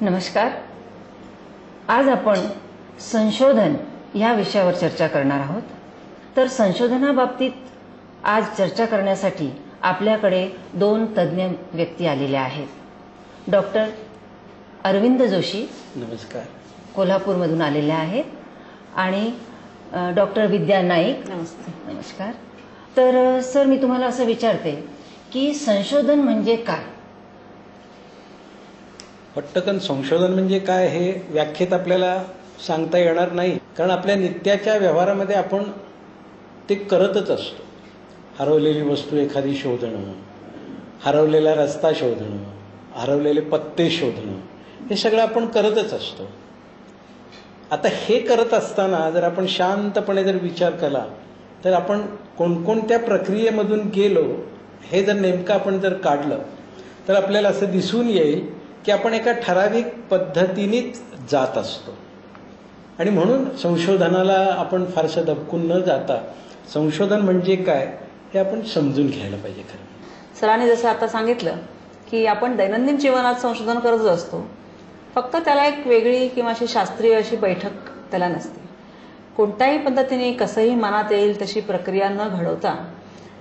नमस्कार. आज आपण संशोधन या विषयावर चर्चा करणार आहोत. तर संशोधनाबाबतीत आज चर्चा करण्यासाठी आपल्याकडे दोन तज्ज्ञ व्यक्ती आलेल्या आहेत. डॉक्टर अरविंद जोशी, नमस्कार, कोल्हापूरमधून आलेले आहेत, आणि डॉक्टर विद्या नाईक, नमस्ते. नमस्कार. तर सर, मी तुम्हाला असं विचारते की संशोधन म्हणजे काय? पटकन संशोधन म्हणजे काय हे व्याख्येत आपल्याला सांगता येणार नाही, कारण आपल्या नित्याच्या व्यवहारामध्ये आपण ते करतच असतो. हरवलेली वस्तू एखादी शोधणं, हरवलेला रस्ता शोधणं, हरवलेले पत्ते शोधणं, हे सगळं आपण करतच असतो. आता हे करत असताना जर आपण शांतपणे जर विचार केला तर आपण कोणकोणत्या प्रक्रियेमधून गेलो हे जर नेमकं आपण जर काढलं तर आपल्याला असं दिसून येईल की आपण एका ठराविक पद्धतीनेच जात असतो. आणि म्हणून संशोधनाला आपण फारसं दबकून न जाता संशोधन म्हणजे काय हे आपण समजून घ्यायला पाहिजे. खरं सरांनी जसं आता सांगितलं की आपण दैनंदिन जीवनात संशोधन करत असतो, फक्त त्याला एक वेगळी किंवा अशी शास्त्रीय अशी बैठक त्याला नसते. कोणत्याही पद्धतीने कसंही मनात येईल तशी प्रक्रिया न घडवता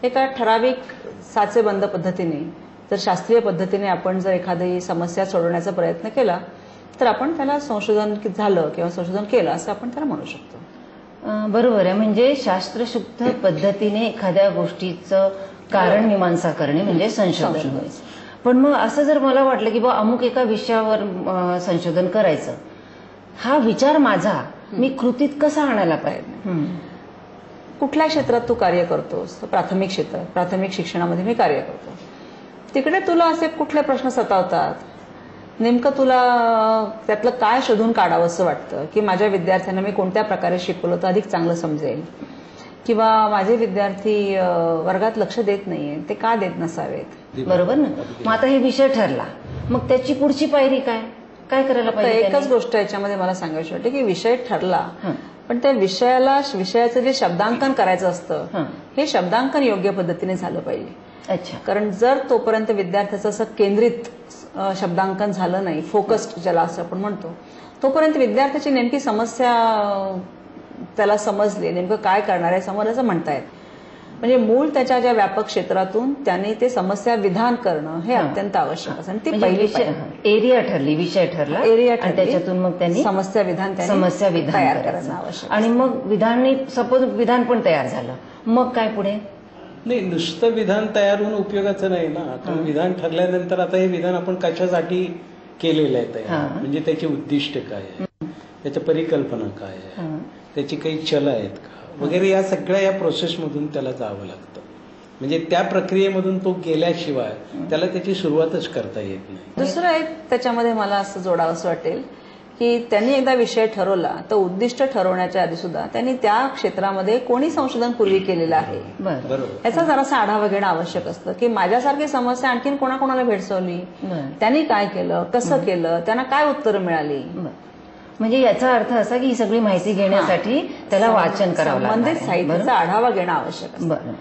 एका ठराविक साचेबंद पद्धतीने जर शास्त्रीय पद्धतीने आपण जर एखादी समस्या सोडवण्याचा प्रयत्न केला तर आपण त्याला संशोधन झालं किंवा संशोधन केलं असं आपण त्याला म्हणू शकतो. बरोबर आहे. म्हणजे शास्त्रशुद्ध पद्धतीने एखाद्या गोष्टीचं कारण मीमांसा करणे म्हणजे संशोधन होय. पण मग असं जर मला वाटलं की बा अमुक एका विषयावर संशोधन करायचं, हा विचार माझा मी कृतीत कसा आणायला पाहिजे? कुठल्या क्षेत्रात तू कार्य करतोस? प्राथमिक क्षेत्र, प्राथमिक शिक्षणामध्ये मी कार्य करतो. तिकडे तुला असे कुठले प्रश्न सतावतात? नेमकं तुला त्यातलं काय शोधून काढावं असं वाटतं की माझ्या विद्यार्थ्यांना मी कोणत्या प्रकारे शिकवलं तर अधिक चांगलं समजेल, किंवा माझे विद्यार्थी वर्गात लक्ष देत नाहीये, ते का देत नसावेत? बरोबर ना. मग आता हे विषय ठरला, मग त्याची पुढची पायरी काय काय करायला पाहिजे? एकच गोष्ट याच्यामध्ये मला सांगायची वाटते की विषय ठरला, पण त्या विषयाचं जे शब्दांकन करायचं असतं हे शब्दांकन योग्य पद्धतीने झालं पाहिजे. अच्छा. कारण जर तोपर्यंत विद्यार्थ्याचं असं केंद्रित शब्दांकन झालं नाही, फोकस्ड ज्याला असं आपण म्हणतो, तोपर्यंत विद्यार्थ्याची नेमकी समस्या त्याला समजली, नेमकं काय करणार आहे समजल्याचं म्हणता येत. म्हणजे मूळ त्याच्या ज्या व्यापक क्षेत्रातून त्याने ते समस्या विधान करणं हे अत्यंत आवश्यक असतं. आणि ती पहिली एरिया ठरली, विषय ठरला, एरिया आणि त्याच्यातून मग त्यांनी समस्या विधान तयार करणं आवश्यक. आणि मग विधान, सपोज विधान पण तयार झालं, मग काय पुढे? नाही, नुसतं विधान तयार होऊन उपयोगाचं नाही ना. कारण विधान ठरल्यानंतर आता हे विधान आपण कशासाठी केलेलं आहे तयार, म्हणजे त्याची उद्दिष्ट काय आहे, त्याच्या परिकल्पना काय आहे, त्याची काही चल आहेत का वगैरे, या सगळ्या या प्रोसेसमधून त्याला जावं लागतं. म्हणजे त्या प्रक्रियेमधून तो गेल्याशिवाय त्याला त्याची सुरुवातच करता येत नाही. दुसरं एक त्याच्यामध्ये मला असं जोडावंसं वाटेल की त्यांनी एकदा विषय ठरवला तर उद्दिष्ट ठरवण्याच्या आधी सुद्धा त्यांनी त्या क्षेत्रामध्ये कोणी संशोधन पूर्वी केलेलं आहे याचा जरासा आढावा घेणं आवश्यक असतं. की माझ्यासारखी समस्या आणखीन कोणाकोणाला भेडसावली, त्यांनी काय केलं, कसं केलं, त्यांना काय उत्तरं मिळाली. म्हणजे याचा अर्थ असा की ही सगळी माहिती घेण्यासाठी त्याला वाचन करावं लागतं, संबंधित साहित्याचा आढावा घेणं आवश्यक असतं.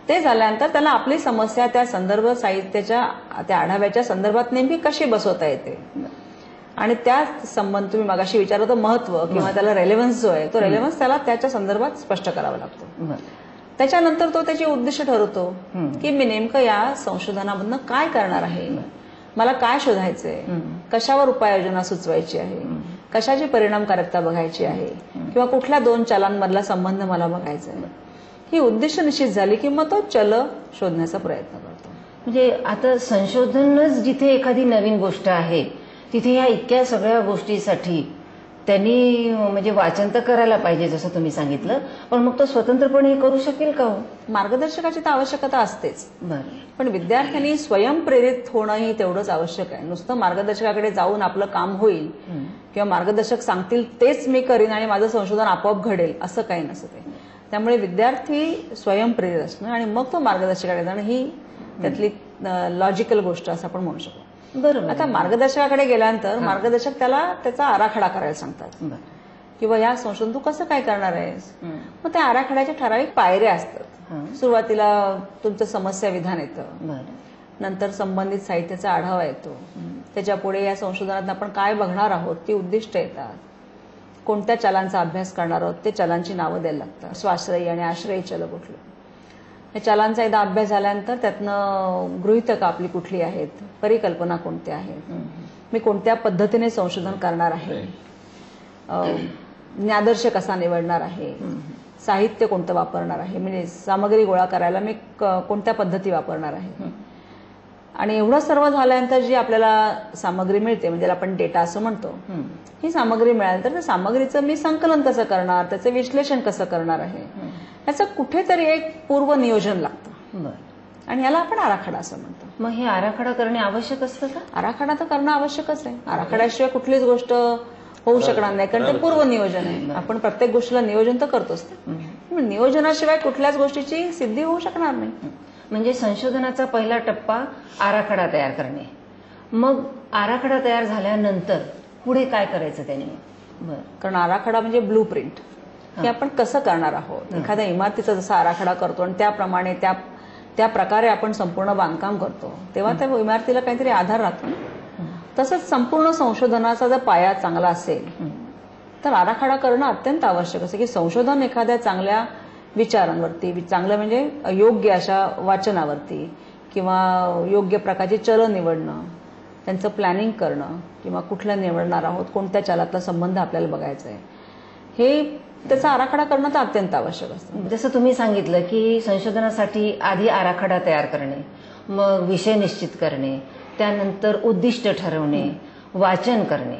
ते झाल्यानंतर त्याला आपली समस्या त्या संदर्भ साहित्याच्या त्या आढाव्याच्या संदर्भात नेमकी कशी बसवता येते, आणि त्या संबंध तुम्ही मगाशी विचारलं होतं महत्व किंवा त्याला रेलेव्हन्स जो आहे तो रेलेव्हन्स त्याला त्याच्या संदर्भात स्पष्ट करावा लागतो. त्याच्यानंतर तो त्याची उद्दिष्ट ठरवतो की मी नेमकं या संशोधनामधनं काय करणार आहे, मला काय शोधायचंय, कशावर उपाययोजना सुचवायची आहे, कशाची परिणामकारकता बघायची आहे, किंवा कुठल्या दोन चलांमधला संबंध मला बघायचा आहे. ही उद्दिष्ट निश्चित झाली की मग तो चल शोधण्याचा प्रयत्न करतो. म्हणजे आता संशोधनच जिथे एखादी नवीन गोष्ट आहे तिथे या इतक्या सगळ्या गोष्टीसाठी त्यांनी म्हणजे वाचन तर करायला पाहिजे जसं तुम्ही सांगितलं, पण मग तो स्वतंत्रपणे करू शकेल का? मार्गदर्शकाची तर आवश्यकता असतेच, पण विद्यार्थ्यांनी स्वयंप्रेरित होणंही तेवढंच आवश्यक आहे. नुसतं मार्गदर्शकाकडे जाऊन आपलं काम होईल किंवा मार्गदर्शक सांगतील तेच मी करीन आणि माझं संशोधन आपोआप घडेल असं काही नसतं. त्यामुळे विद्यार्थी स्वयंप्रेरित असणं आणि मग तो मार्गदर्शकाकडे जाणं ही त्यातली लॉजिकल गोष्ट असं आपण म्हणू शकतो. बरोबर. आता मार्गदर्शकाकडे गेल्यानंतर मार्गदर्शक त्याला त्याचा आराखडा करायला सांगतात, किंवा या संशोधन तू कसं काय करणार आहेस. मग त्या आराखड्याच्या ठराविक पायऱ्या असतात. सुरुवातीला तुमचं समस्या विधान येतं, नंतर संबंधित साहित्याचा आढावा येतो, त्याच्या पुढे या संशोधनात आपण काय बघणार आहोत ती उद्दिष्ट येतात, कोणत्या चलांचा अभ्यास करणार आहोत ते चलांची नावं द्यायला लागतात, स्वाश्रयी आणि आश्रयी चल कुठले. या चलांचा एकदा अभ्यास झाल्यानंतर त्यातनं गृहीतकं आपली कुठली आहेत, परिकल्पना कोणत्या आहेत, मी कोणत्या पद्धतीने संशोधन करणार आहे, ज्ञादर्श कसा निवडणार आहे, साहित्य कोणतं वापरणार आहे, म्हणजे सामग्री गोळा करायला मी कोणत्या पद्धती वापरणार आहे. आणि एवढं सर्व झाल्यानंतर जी आपल्याला सामग्री मिळते, म्हणजे आपण डेटा असं म्हणतो, ही सामग्री मिळाल्यानंतर त्या सामग्रीचं मी संकलन कसं करणार, त्याचं विश्लेषण कसं करणार आहे, याचं कुठेतरी एक पूर्व नियोजन लागतं. आणि याला आपण आराखडा असं म्हणतो. मग हे आराखडा करणे आवश्यक असतं का? आराखडा तर करणं आवश्यकच आहे. आराखड्याशिवाय कुठलीच गोष्ट होऊ शकणार नाही, कारण ते पूर्व नियोजन आहे. आपण प्रत्येक गोष्टीला नियोजन तर करतोच. नियोजनाशिवाय कुठल्याच गोष्टीची सिद्धी होऊ शकणार नाही. म्हणजे संशोधनाचा पहिला टप्पा आराखडा तयार करणे. मग आराखडा तयार झाल्यानंतर पुढे काय करायचं त्यांनी? कारण आराखडा म्हणजे ब्लू प्रिंट, हे आपण कसं करणार आहोत. एखाद्या इमारतीचा जसा आराखडा करतो आणि त्याप्रमाणे त्या प्रकारे आपण संपूर्ण बांधकाम करतो, तेव्हा त्या इमारतीला काहीतरी आधार राहतो. तसंच संपूर्ण संशोधनाचा जर पाया चांगला असेल तर आराखडा करणं अत्यंत आवश्यक असतं. की संशोधन एखाद्या चांगल्या विचारांवरती, चांगलं म्हणजे योग्य अशा वाचनावरती किंवा योग्य प्रकारची चलं निवडणं, त्यांचं प्लॅनिंग करणं, किंवा कुठलं निवडणार आहोत, कोणत्या चलातला संबंध आपल्याला बघायचा आहे, हे त्याचा आराखडा करणं तर अत्यंत आवश्यक असतं. जसं तुम्ही सांगितलं की संशोधनासाठी आधी आराखडा तयार करणे, मग विषय निश्चित करणे, त्यानंतर उद्दिष्ट ठरवणे, वाचन करणे,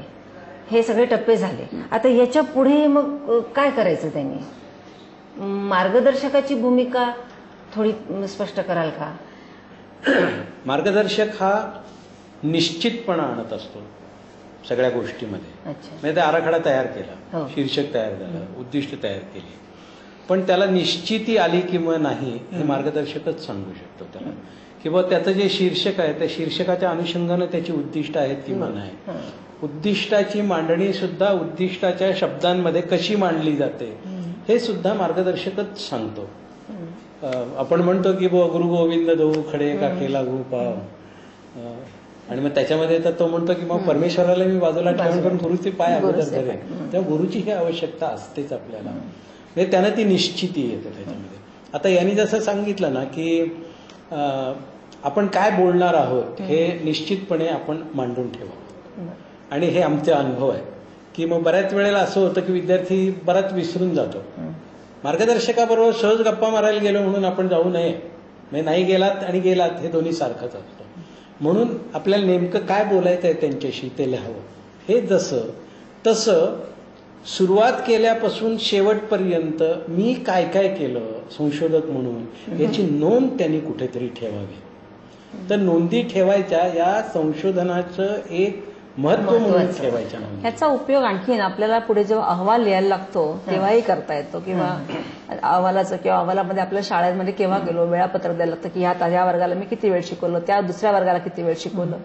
हे सगळे टप्पे झाले. आता याच्या पुढे मग काय करायचं त्यांनी? मार्गदर्शकाची भूमिका थोडी स्पष्ट कराल का? मार्गदर्शक हा निश्चितपणा आणत असतो सगळ्या गोष्टीमध्ये. म्हणजे ते आराखडा तयार केला, शीर्षक तयार झालं, उद्दिष्ट तयार केली, पण त्याला निश्चिती आली किंवा नाही हे मार्गदर्शकच सांगू शकतो त्याला. किंवा त्याचं जे शीर्षक आहे त्या शीर्षकाच्या अनुषंगानं त्याची उद्दिष्ट आहेत किंवा नाही. उद्दिष्टाची मांडणी सुद्धा उद्दिष्टाच्या शब्दांमध्ये कशी मांडली जाते हे सुद्धा मार्गदर्शकच सांगतो. आपण म्हणतो की गुरु गोविंद दो खडे का केला गु पाव, आणि मग त्याच्यामध्ये तर तो म्हणतो की मग परमेश्वराला मी बाजूला ठेवून पण गुरुचे पाय अगोदर धरे. तेव्हा गुरुची ही आवश्यकता असतेच आपल्याला. म्हणजे त्यानं ती निश्चिती येते त्याच्यामध्ये. आता यांनी जसं सांगितलं ना की आपण काय बोलणार आहोत हे निश्चितपणे आपण मांडून ठेवा. आणि हे आमचे अनुभव आहे की मग बऱ्याच वेळेला असं होतं की विद्यार्थी बराच विसरून जातो. मार्गदर्शकाबरोबर सहज गप्पा मारायला गेलो म्हणून आपण जाऊ नये. म्हणजे नाही गेलात आणि गेलात हे दोन्ही सारखंच असतं. म्हणून आपल्याला नेमकं काय बोलायचं आहे त्यांच्याशी ते लिहावं. हे जसं तसं सुरुवात केल्यापासून शेवटपर्यंत मी काय काय केलं संशोधक म्हणून याची नोंद त्यांनी कुठेतरी ठेवावी. तर नोंदी ठेवायच्या या संशोधनाचं एक महत्व म्हणून ठेवायच्या. ह्याचा उपयोग आणखीन आपल्याला पुढे जेव्हा अहवाल लिहायला लागतो तेव्हाही करता येतो. किंवा अहवालाचं किंवा अहवालामध्ये आपल्या शाळेमध्ये केव्हा गेलो वेळापत्रक द्यायला लागतं की ह्या वर्गाला मी किती वेळ शिकवलं, त्या दुसऱ्या वर्गाला किती वेळ शिकवलं.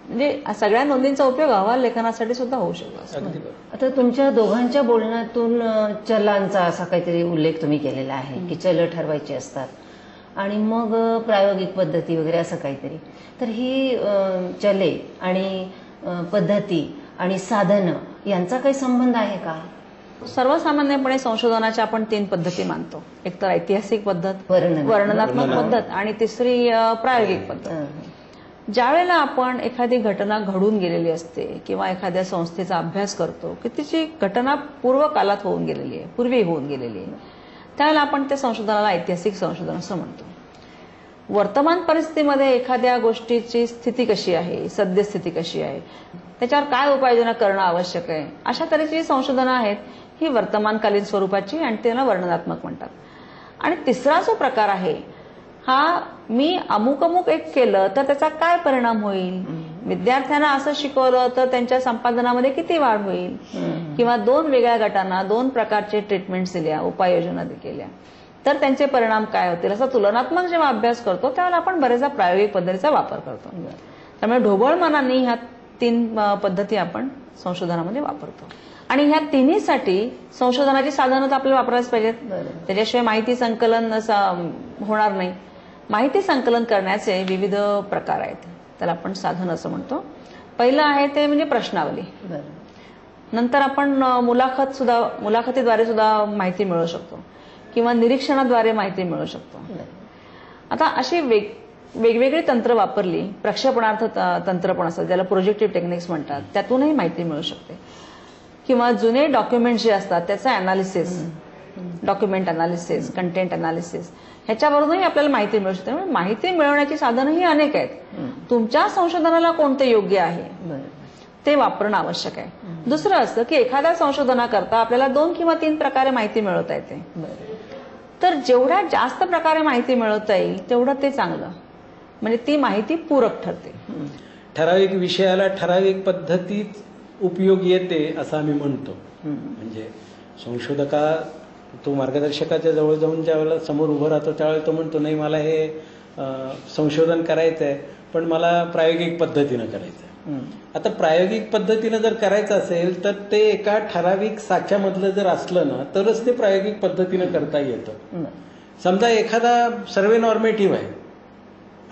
म्हणजे सगळ्या नोंदींचा उपयोग अहवाल लेखनासाठी सुद्धा होऊ शकतो. आता तुमच्या दोघांच्या बोलण्यातून चलांचा असा काहीतरी उल्लेख तुम्ही केलेला आहे की चलं ठरवायची असतात आणि मग प्रायोगिक पद्धती वगैरे असं काहीतरी. तर ही चले आणि पद्धती आणि साधनं यांचा काही संबंध आहे का? सर्वसामान्यपणे संशोधनाच्या आपण 3 पद्धती मानतो. एक तर ऐतिहासिक पद्धत, वर्णनात्मक पद्धत आणि तिसरी प्रायोगिक पद्धत. ज्यावेळेला आपण एखादी घटना घडून गेलेली असते किंवा एखाद्या संस्थेचा अभ्यास करतो की तिची घटना पूर्व कालात होऊन गेलेली आहे, पूर्वी होऊन गेलेली आहे, त्यावेळेला आपण त्या संशोधनाला ऐतिहासिक संशोधन असं म्हणतो. वर्तमान परिस्थितीमध्ये एखाद्या गोष्टीची स्थिती कशी आहे, सद्यस्थिती कशी आहे, त्याच्यावर काय उपाययोजना करणं आवश्यक आहे, अशा तऱ्हेची संशोधनं आहेत ही वर्तमानकालीन स्वरूपाची आणि त्याला वर्णनात्मक म्हणतात. आणि तिसरा जो प्रकार आहे हा मी अमुक एक केलं तर त्याचा काय परिणाम होईल, विद्यार्थ्यांना असं शिकवलं तर त्यांच्या संपादनामध्ये किती वाढ होईल, किंवा 2 वेगळ्या गटांना 2 प्रकारचे ट्रीटमेंट्स दिल्या, उपाययोजना केल्या तर त्यांचे परिणाम काय होतील, असा तुलनात्मक जेव्हा अभ्यास करतो त्यावेळेला आपण बरेचदा प्रायोगिक पद्धतीचा वापर करतो. त्यामुळे ढोबळ मनाने ह्या 3 पद्धती आपण संशोधनामध्ये वापरतो. आणि ह्या तिन्हीसाठी संशोधनाची साधनं तर आपल्याला वापरायला पाहिजेत. त्याच्याशिवाय माहिती संकलन होणार नाही. माहिती संकलन करण्याचे विविध प्रकार आहेत, त्याला आपण साधन असं म्हणतो. पहिलं आहे ते म्हणजे प्रश्नावली. नंतर आपण मुलाखतीद्वारे सुद्धा माहिती मिळवू शकतो किंवा निरीक्षणाद्वारे माहिती मिळवू शकतो. आता अशी वेगवेगळी तंत्र वापरली, प्रक्षेपणार्थ तंत्र पण असतात ज्याला प्रोजेक्टिव्ह टेक्निक्स म्हणतात, त्यातूनही माहिती मिळू शकते. किंवा जुने डॉक्युमेंट जे असतात त्याचं analysis, document analysis, content analysis, ह्याच्यावरूनही आपल्याला माहिती मिळू शकते. माहिती मिळवण्याची साधनंही अनेक आहेत. तुमच्या संशोधनाला कोणते योग्य आहे ते वापरणं आवश्यक आहे. दुसरं असतं की एखाद्या संशोधनाकरता आपल्याला 2 किंवा 3 प्रकारे माहिती मिळवता येते. तर जेवढ्या जास्त प्रकारे माहिती मिळवता येईल तेवढं ते चांगलं, म्हणजे ती माहिती पूरक ठरते. ठराविक विषयाला ठराविक पद्धतीत उपयोग येते असं आम्ही म्हणतो. म्हणजे संशोधका तो मार्गदर्शकाच्या जवळ जाऊन ज्यावेळेला समोर उभं राहतो त्यावेळेला तो म्हणतो नाही मला हे संशोधन करायचं आहे पण मला प्रायोगिक पद्धतीनं करायचं आहे. आता प्रायोगिक पद्धतीनं जर करायचं असेल तर ते एका ठराविक साच्यामधलं जर असलं ना तरच ते प्रायोगिक पद्धतीनं करता येतं. समजा एखादा सर्वे नॉर्मेटिव्ह आहे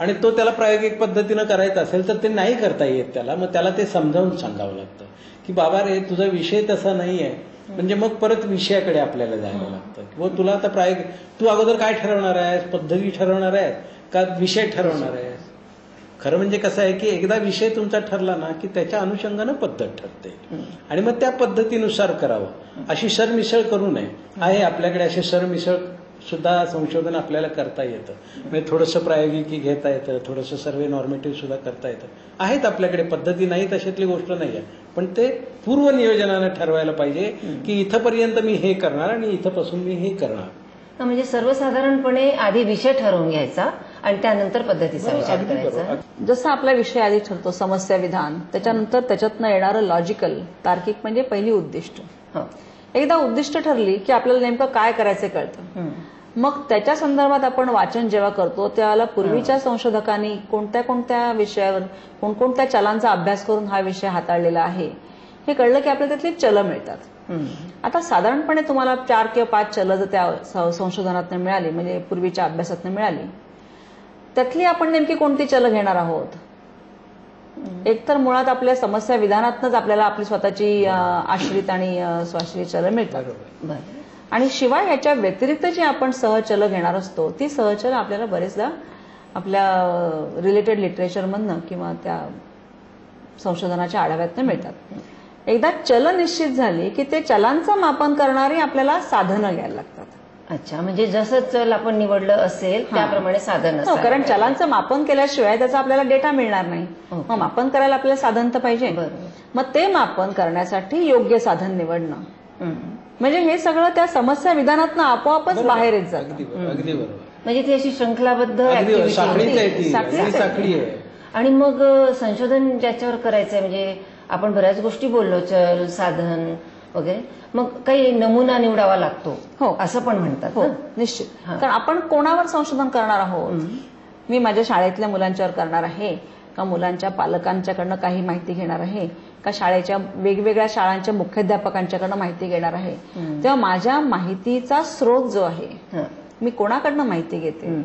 आणि तो त्याला प्रायोगिक पद्धतीनं करायचा असेल तर ते नाही करता येत त्याला. मग त्याला ते समजावून सांगावं लागतं की बाबा रे तुझा विषय तसा नाही आहे. म्हणजे मग परत विषयाकडे आपल्याला जायला लागतं. किंवा तुला आता प्रायोगिक तू अगोदर काय ठरवणार आहेस, पद्धती ठरवणार आहेस का विषय ठरवणार आहेस. खरं म्हणजे कसं आहे की एकदा विषय तुमचा ठरला ना की त्याच्या अनुषंगानं पद्धत ठरते आणि मग त्या पद्धतीनुसार करावं. अशी सरमिसळ करू नये. आहे आपल्याकडे अशी सरमिसळ सुद्धा संशोधन आपल्याला करता येतं. म्हणजे थोडंसं प्रायोगिकी घेता येतं, थोडंसं सर्वे नॉर्मेटिव्ह सुद्धा करता येतं. आहेत आपल्याकडे पद्धती, नाही तशातली गोष्ट नाही आहे. पण ते पूर्व नियोजनानं ठरवायला पाहिजे की इथंपर्यंत मी हे करणार आणि इथंपासून मी हे करणार. म्हणजे सर्वसाधारणपणे आधी विषय ठरवून घ्यायचा आणि त्यानंतर पद्धतीचा विचार करायचा. जसं आपला विषय आधी ठरतो, समस्या विधान, त्याच्यानंतर त्याच्यातनं येणारं लॉजिकल, तार्किक म्हणजे पहिली उद्दिष्ट. एकदा उद्दिष्ट ठरली की आपल्याला नेमकं काय करायचं कळतं. मग त्याच्या संदर्भात आपण वाचन जेव्हा करतो त्यावेळेला पूर्वीच्या संशोधकांनी कोणत्या कोणत्या विषयावर कोणकोणत्या चलांचा अभ्यास करून हा विषय हाताळलेला आहे हे कळलं की आपल्याला त्यातली चलं मिळतात. आता साधारणपणे तुम्हाला 4 किंवा 5 चलं जर त्या संशोधनातून मिळाली, म्हणजे पूर्वीच्या अभ्यासातून मिळाली, त्यातली आपण नेमकी कोणती चलं घेणार आहोत. एकतर मुळात आपल्या समस्या विधानातनच आपल्याला आपली स्वतःची आश्रित आणि स्वाश्रित चलं मिळतात. आणि शिवाय ह्याच्या व्यतिरिक्त जी आपण सहचलं घेणार असतो ती सहचलं आपल्याला बरेचदा आपल्या रिलेटेड लिटरेचरमधनं किंवा त्या संशोधनाच्या आढाव्यातनं मिळतात. एकदा चलं निश्चित झाली की ते चलांचं मापन करणारी आपल्याला साधनं घ्यायला लागतात. अच्छा, म्हणजे जसं चल आपण निवडलं असेल त्याप्रमाणे साधन असतं. कारण चलांचं मापन केल्याशिवाय त्याचा आपल्याला डेटा मिळणार नाही. मग मापन करायला आपल्याला साधन तर पाहिजे. मग ते मापन करण्यासाठी योग्य साधन निवडणं, म्हणजे हे सगळं त्या समस्या विधानातनं आपोआपच बाहेर येत जातं. अगदी बरोबर. म्हणजे ती अशी शृंखलाबद्ध साखळी आहे. आणि मग संशोधन ज्याच्यावर करायचंय, म्हणजे आपण बऱ्याच गोष्टी बोललो, चल, साधन वगैरे, मग काही नमुना निवडावा लागतो. हो, असं पण म्हणतात. हो, निश्चित. कारण आपण कोणावर संशोधन करणार आहोत. मी माझ्या शाळेतल्या मुलांच्यावर करणार आहे का मुलांच्या पालकांच्याकडनं काही माहिती घेणार आहे का शाळेच्या वेगवेगळ्या शाळांच्या मुख्याध्यापकांच्याकडनं माहिती घेणार आहे. तेव्हा माझ्या माहितीचा स्रोत जो आहे, मी कोणाकडनं माहिती घेते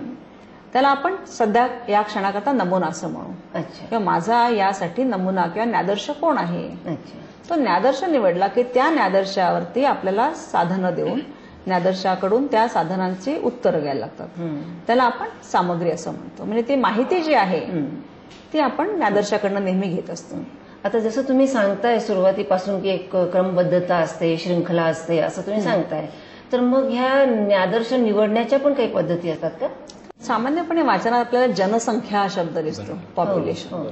त्याला आपण सध्या या क्षणाकरता नमुना असं म्हणू. किंवा माझा यासाठी नमुना किंवा ज्ञादर्श कोण आहे. तो ज्ञादर्श निवडला की त्या ज्ञादर्शावरती आपल्याला साधनं देऊन ज्ञादर्शाकडून त्या साधनांची उत्तरं घ्यायला लागतात. त्याला आपण सामग्री असं म्हणतो. म्हणजे ती माहिती जी आहे ती आपण ज्ञादर्शाकडनं नेहमी घेत असतो. आता जसं तुम्ही सांगताय सुरुवातीपासून की एक क्रमबद्धता असते, श्रृंखला असते, असं तुम्ही सांगताय, तर मग ह्या ज्ञादर्श निवडण्याच्या पण काही पद्धती असतात का? सामान्यपणे वाचनात आपल्याला जनसंख्या हा शब्द दिसतो, पॉप्युलेशन.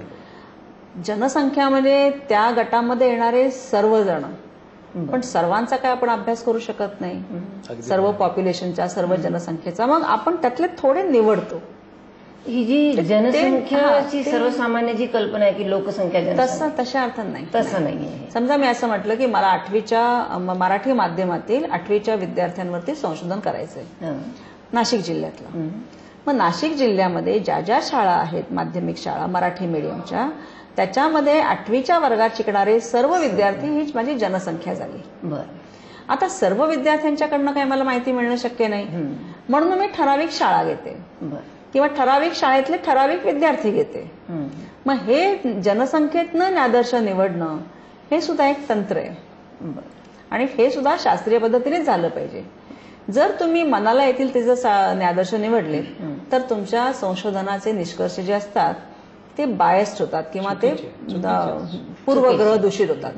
जनसंख्या म्हणजे त्या गटामध्ये येणारे सर्वजण, पण सर्वांचा काय आपण अभ्यास करू शकत नाही, सर्व पॉप्युलेशनच्या, सर्व जनसंख्येचा. मग आपण त्यातले थोडे निवडतो. ही जी जनसंख्याची सर्वसामान्य जी कल्पना आहे की लोकसंख्या, तशा अर्थात नाही. तसं नाही. समजा मी असं म्हटलं की मला 8वीच्या मराठी माध्यमातील 8वीच्या विद्यार्थ्यांवरती संशोधन करायचंय नाशिक जिल्ह्यातलं. मग नाशिक जिल्ह्यामध्ये ज्या ज्या शाळा आहेत माध्यमिक शाळा मराठी मीडियमच्या, त्याच्यामध्ये 8वीच्या वर्गात शिकणारे सर्व विद्यार्थी हीच माझी जनसंख्या झाली. आता सर्व विद्यार्थ्यांच्याकडनं काही मला माहिती मिळणं शक्य नाही, म्हणून मी ठराविक शाळा घेते. किंवा ठराविक शाळेतले ठराविक विद्यार्थी घेते. मग हे जनसंख्येतनं ज्ञादर्श निवडणं हे सुद्धा एक तंत्र आहे आणि हे सुद्धा शास्त्रीय पद्धतीनेच झालं पाहिजे. जर तुम्ही मनाला येतील ते जर ज्ञादर्श निवडले तर तुमच्या संशोधनाचे निष्कर्ष जे असतात ते बायस्ड होतात किंवा ते पूर्वग्रह दूषित होतात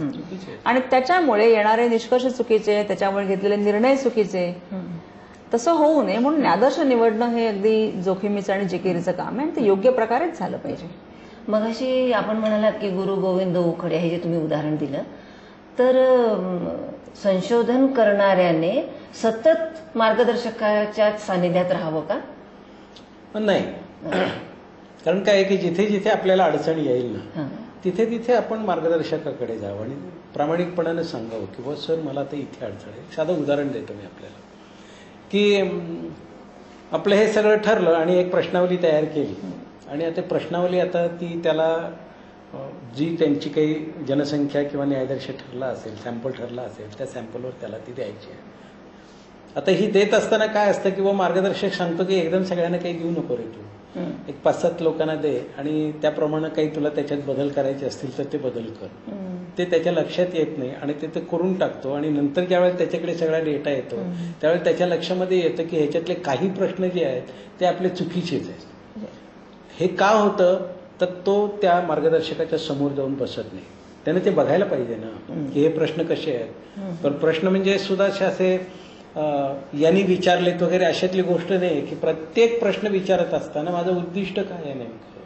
आणि त्याच्यामुळे येणारे निष्कर्ष चुकीचे, त्याच्यामुळे घेतलेले निर्णय चुकीचे. तसं होऊ नये म्हणून ज्ञादर्श निवडणं हे अगदी जोखमीचं आणि जिकिरीचं काम आहे आणि ते योग्य प्रकारेच झालं पाहिजे. मग अशी आपण म्हणालात की गुरु गोविंद उखडे हे जे तुम्ही उदाहरण दिलं, तर संशोधन करणाऱ्याने सतत मार्गदर्शकाच्या सानिध्यात राहावं का? नाही, कारण काय आहे की जिथे जिथे आपल्याला अडचण येईल ना तिथे तिथे आपण मार्गदर्शकाकडे जावं आणि प्रामाणिकपणाने सांगावं की बस सर मला तर इथे अडचण आहे. साधं उदाहरण देतो मी आपल्याला की आपलं हे सगळं ठरलं आणि एक प्रश्नावली तयार केली आणि आता प्रश्नावली आता ती त्याला जी त्यांची काही जनसंख्या किंवा न्यायदर्श ठरला असेल, सॅम्पल ठरला असेल, त्या सॅम्पलवर त्याला ती द्यायची आहे. आता ही देत असताना काय असतं की मार्गदर्शक सांगतो की एकदम सगळ्यांना काही देऊ नको रे तू, एक 5-7 लोकांना दे आणि त्याप्रमाणे काही तुला त्याच्यात बदल करायचे असतील तर ते बदल कर. ते त्याच्या लक्षात येत नाही आणि ते करून टाकतो आणि नंतर ज्यावेळेस त्याच्याकडे सगळा डेटा येतो त्यावेळेस त्याच्या लक्षामध्ये येतं की ह्याच्यातले काही प्रश्न जे आहेत ते आपले चुकीचेच आहेत. हे का होतं तर तो त्या मार्गदर्शकाच्या समोर जाऊन बसत नाही. त्याने ते बघायला पाहिजे ना की हे प्रश्न कसे आहेत. पण प्रश्न म्हणजे सुद्धा असे यांनी विचारलेत वगैरे अशातली गोष्ट नाही की प्रत्येक प्रश्न विचारत असताना माझं उद्दिष्ट काय आहे नेमकं,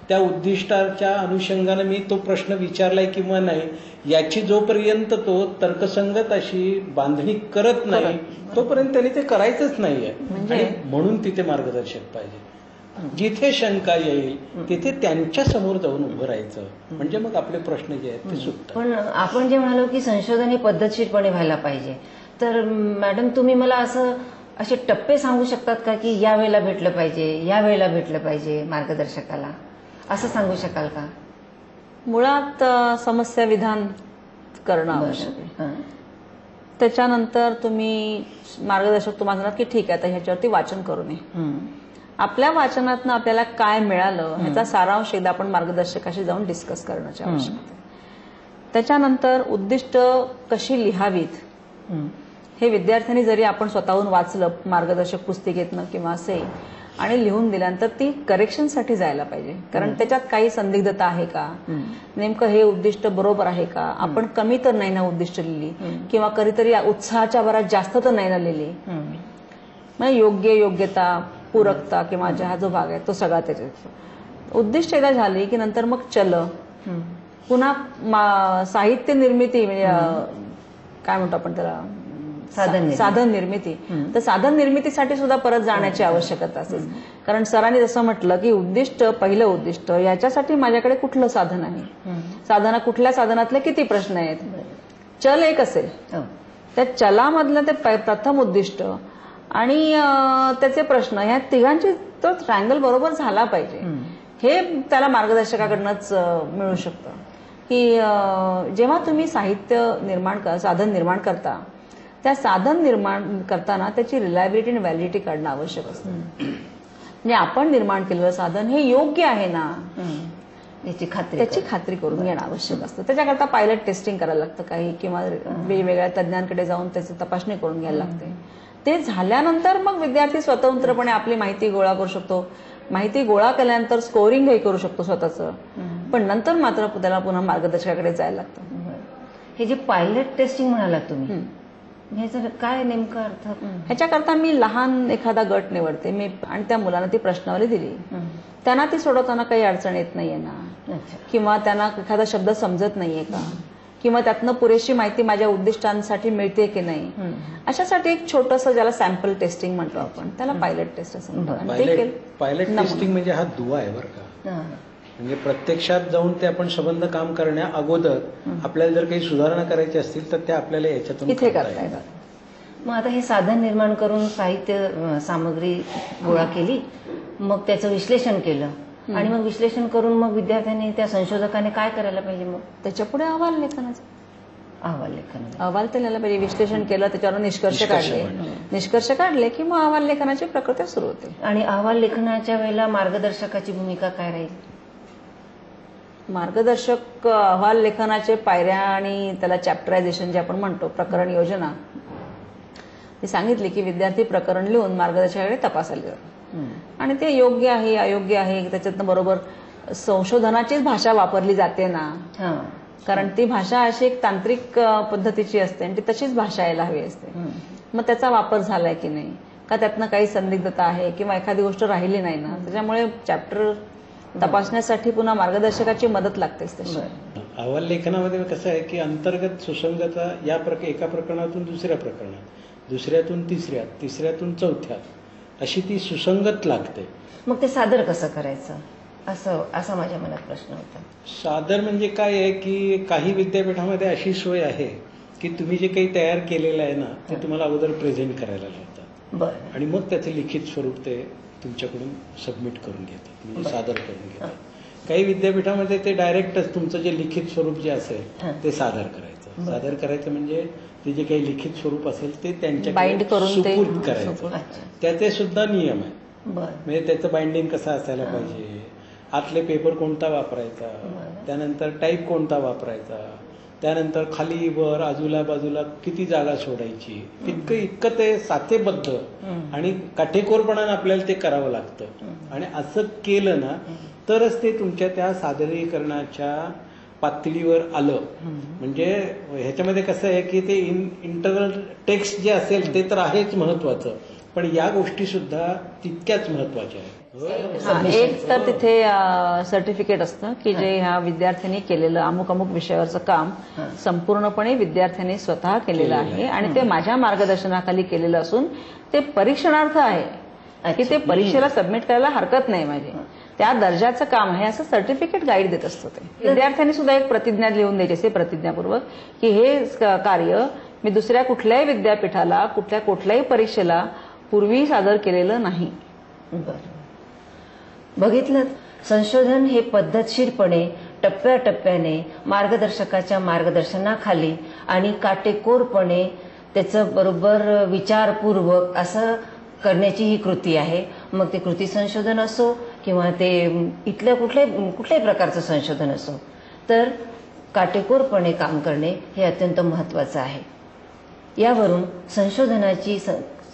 त्या उद्दिष्टाच्या अनुषंगाने मी तो प्रश्न विचारलाय किंवा नाही याची जोपर्यंत तो तर्कसंगत अशी बांधणी करत नाही तोपर्यंत त्यांनी ते करायचंच नाहीये. म्हणून तिथे मार्गदर्शक पाहिजे. जिथे शंका येईल तिथे त्यांच्या समोर जाऊन उभं राहायचं म्हणजे मग आपले प्रश्न जे आहेत ते सुटतात. पण आपण जे म्हणालो की संशोधन हे पद्धतशीरपणे व्हायला पाहिजे, तर मॅडम तुम्ही मला असे टप्पे सांगू शकतात का की या वेळेला भेटलं पाहिजे, या वेळेला भेटलं पाहिजे मार्गदर्शकाला, असं सांगू शकाल का? मुळात समस्या विधान करणं आवश्यक आहे. त्याच्यानंतर तुम्ही मार्गदर्शक तुम्हाला म्हणतात की ठीक आहे आता ह्याच्यावरती वाचन करू नये. आपल्या वाचनातनं आपल्याला काय मिळालं ह्याचा सारांश एकदा आपण मार्गदर्शकाशी जाऊन डिस्कस करण्याची आवश्यकता आहे. त्याच्यानंतर उद्दिष्ट कशी लिहावीत हे विद्यार्थ्यांनी जरी आपण स्वतःहून वाचलं मार्गदर्शक पुस्तिकेतनं किंवा असे आणि लिहून दिल्यानंतर ती करेक्शनसाठी जायला पाहिजे. कारण त्याच्यात काही संदिग्धता आहे का, नेमकं हे उद्दिष्ट बरोबर आहे का, आपण कमी तर नाही ना उद्दिष्ट लिहिली किंवा कधीतरी उत्साहाच्या भरात जास्त तर नाही ना लिहिली. म्हणजे योग्यता, पूरकता किंवा हा जो भाग आहे तो सगळा त्याच्यात उद्दिष्ट एकदा झाली की नंतर मग पुन्हा साहित्य निर्मिती म्हणजे काय म्हणतो आपण त्याला साधन निर्मिती. तर साधन निर्मितीसाठी सुद्धा परत जाण्याची आवश्यकता असेल. कारण सरांनी जसं म्हटलं की पहिलं उद्दिष्ट याच्यासाठी माझ्याकडे कुठलं साधन आहे, कुठल्या साधनातले किती प्रश्न आहेत, चल एक असेल त्या चलामधलं ते प्रथम उद्दिष्ट आणि त्याचे प्रश्न ह्या तिघांची तो ट्रायंगल बरोबर झाला पाहिजे. हे त्याला मार्गदर्शकाकडनंच मिळू शकतं की जेव्हा तुम्ही साधन निर्माण करता त्या साधन निर्माण करताना त्याची रिलायबिलिटी आणि व्हॅलिडिटी काढणं आवश्यक असतं. म्हणजे आपण निर्माण केलेलं साधन हे योग्य आहे ना त्याची खात्री करून घेणं आवश्यक असतं. त्याच्याकरता पायलट टेस्टिंग करायला लागतं काही किंवा वेगवेगळ्या तज्ज्ञांकडे जाऊन त्याची तपासणी करून घ्यायला लागते. ते झाल्यानंतर मग विद्यार्थी स्वतंत्रपणे आपली माहिती गोळा करू शकतो. माहिती गोळा केल्यानंतर स्कोरिंगही करू शकतो स्वतःचं. पण नंतर मात्र त्याला पुन्हा मार्गदर्शकाकडे जायला लागतं. हे जे पायलट टेस्टिंग म्हणालात तुम्ही ह्याचा काय नेमका अर्थ? ह्याच्याकरता मी लहान एखादा गट निवडते मी आणि त्या मुलांना ती प्रश्नावली दिली. त्यांना ती सोडवताना काही अडचण येत नाहीये ना, किंवा त्यांना एखादा शब्द समजत नाहीये का, किंवा त्यातनं पुरेशी माहिती माझ्या उद्दिष्टांसाठी मिळते की नाही, अशासाठी एक छोटंसं ज्याला सॅम्पल टेस्टिंग म्हणतो आपण त्याला पायलट टेस्ट असं म्हणतो. पायलट टेस्टिंग म्हणजे हा दुवा आहे बरं का. म्हणजे प्रत्यक्षात जाऊन ते आपण संबंध काम करण्या अगोदर आपल्याला जर काही सुधारणा करायची असतील तर त्या आपल्याला याच्यातून इथे करता येतात. मग आता हे साधन निर्माण करून साहित्य सामग्री गोळा केली, मग त्याचं विश्लेषण केलं आणि मग विश्लेषण करून मग विद्यार्थ्यांनी त्या संशोधकाने काय करायला पाहिजे? मग त्याच्या पुढे अहवाल लेखनाचा अहवाल लेखन. अहवाल तर लिहायला पाहिजे, विश्लेषण केलं, त्याच्यावर निष्कर्ष काढले की मग अहवाल लेखनाची प्रक्रिया सुरू होते. आणि अहवाल लेखनाच्या वेळेला मार्गदर्शकाची भूमिका काय राहील? मार्गदर्शक अहवाल लेखनाचे पायऱ्या आणि त्याला चॅप्टरायझेशन जे आपण म्हणतो, प्रकरण योजना, ती सांगितली की विद्यार्थी प्रकरण लिहून मार्गदर्शकाकडे तपासायला जातात आणि ते योग्य आहे अयोग्य आहे त्याच्यातनं बरोबर संशोधनाचीच भाषा वापरली जाते ना, कारण ती भाषा अशी एक तांत्रिक पद्धतीची असते आणि ती तशीच भाषा यायला हवी असते. मग त्याचा वापर झालाय की नाही, का त्यातनं काही संदिग्धता आहे किंवा एखादी गोष्ट राहिली नाही ना, त्याच्यामुळे चॅप्टर तपासण्यासाठी पुन्हा मार्गदर्शकाची मदत लागतेच तशी. अहवाल लेखनामध्ये कसं आहे की अंतर्गत सुसंगता एका प्रकरणातून दुसऱ्या प्रकरणात, दुसऱ्यातून तिसऱ्यात, तिसऱ्यातून चौथ्यात अशी ती सुसंगत लागते. मग ते सादर कसं करायचं असा माझ्या मनात प्रश्न होता. सादर म्हणजे काय आहे की काही विद्यापीठामध्ये अशी सोय आहे की तुम्ही जे काही तयार केलेलं आहे ना ते तुम्हाला अगोदर प्रेझेंट करायला लावतात. बरं. आणि मग त्याचं लिखित स्वरूप ते तुमच्याकडून सबमिट करून घेतात, म्हणजे सादर करून घेतात. काही विद्यापीठामध्ये ते डायरेक्टच तुमचं जे लिखित स्वरूप जे असेल ते सादर करायचं. सादर करायचं म्हणजे ते जे काही लिखित स्वरूप असेल ते त्यांच्याकडे सुपूर्द करायचं. त्याचे सुद्धा नियम आहे. म्हणजे त्याचं बाइंडिंग कसं असायला पाहिजे, आतले पेपर कोणता वापरायचा, त्यानंतर टाईप कोणता वापरायचा, त्यानंतर खाली वर आजूला बाजूला किती जागा सोडायची, इतकं ते साचेबद्ध आणि काटेकोरपणाने आपल्याला ते करावं लागतं. आणि असं केलं ना तरच ते तुमच्या त्या सादरीकरणाच्या पातळीवर आलं. म्हणजे ह्याच्यामध्ये कसं आहे की ते इंटरनल टेक्स्ट जे असेल ते तर आहेच महत्वाचं, पण या गोष्टी सुद्धा तितक्याच महत्वाच्या आहेत. एक तर तिथे सर्टिफिकेट असतं की जे ह्या विद्यार्थ्यांनी केलेलं अमुक अमुक विषयावरचं काम संपूर्णपणे विद्यार्थ्यांनी स्वतः केलेलं आहे आणि ते माझ्या मार्गदर्शनाखाली केलेलं असून ते परीक्षणार्थ आहे की ते परीक्षेला सबमिट करायला हरकत नाही माझी, त्या दर्जाचं काम आहे असं सर्टिफिकेट गाईड देत असतो. ते विद्यार्थ्यांनी सुद्धा एक प्रतिज्ञा लिहून द्यायची असते, प्रतिज्ञापूर्वक, की हे कार्य मी दुसऱ्या कुठल्याही विद्यापीठाला कुठल्याही परीक्षेला पूर्वी सादर केलेलं नाही. बघितलं, संशोधन हे पद्धतशीरपणे टप्प्याटप्प्याने मार्गदर्शकाच्या मार्गदर्शनाखाली आणि काटेकोरपणे त्याचं बरोबर विचारपूर्वक असं करण्याची ही कृती आहे. मग ते कृती संशोधन असो किंवा ते इथल्या कुठल्याही प्रकारचं संशोधन असो, तर काटेकोरपणे काम करणे हे अत्यंत महत्त्वाचं आहे. यावरून संशोधनाची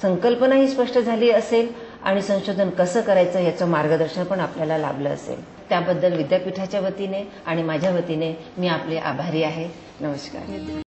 संकल्पनाही स्पष्ट झाली असेल आणि संशोधन कसं करायचं याचं मार्गदर्शन पण आपल्याला लाभलं असेल. त्याबद्दल विद्यापीठाच्या वतीने आणि माझ्या वतीने मी आपले आभारी आहे. नमस्कार.